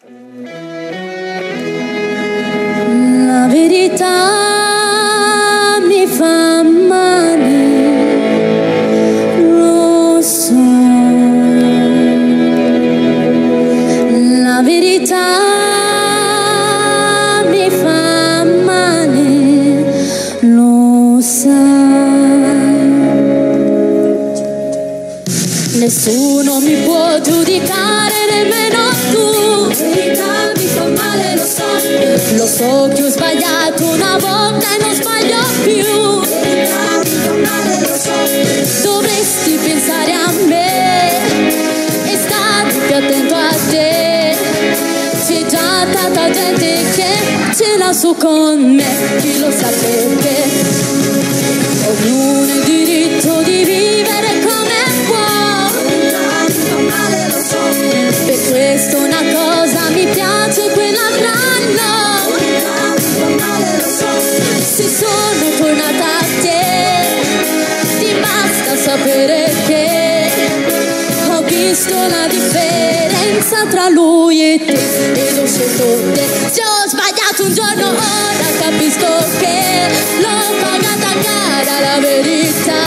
La verità mi fa male, lo so. La verità mi fa male, lo sai. Nessuno mi può giudicare, nemmeno tu. La verità mi fa male, lo so. Lo so che ho sbagliato una volta e non sbaglio più. La verità mi fa male, lo so. Dovresti pensare a me e stare più attento a te. C'è già tanta gente che ce l'ha su con me, chi lo sa perché. Ognuno ha il diritto di vivere come può. Per questo una cosa mi piace, quell'altra no. Se sono tornata a te, ti basta sapere che ho visto la differenza tra lui e te ed ho scelto te. Se ho sbagliato un giorno, ora capisco che l'ho pagata cara la verità.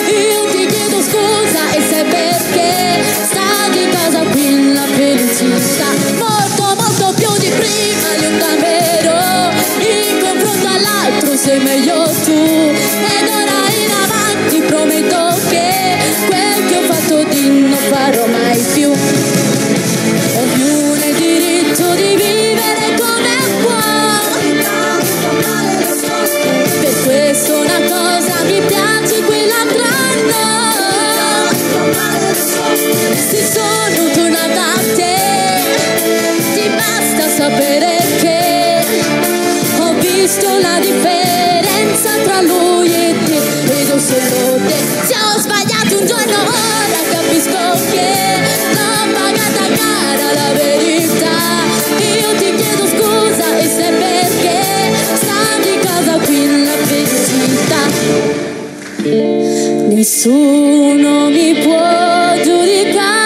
Io ti chiedo scusa e sai perché sta di casa qui la felicità. Molto molto più di prima io t'amerò, in confronto all'altro sei meglio tu. Ed ora in avanti prometto che quel che ho fatto di non farò mai più. Ognuno ha il diritto di vivere come può. Per questo una cosa mi piace, quell'altra no. Se sono tornata a te, ti basta sapere che ho visto la differenza tra lui e te ed ho solo te. Se ho sbagliato un giorno, ora capisco che l'ho pagata cara la verità. Io ti chiedo scusa e sai perché sta di casa qui la felicità. Nessuno mi può giudicare.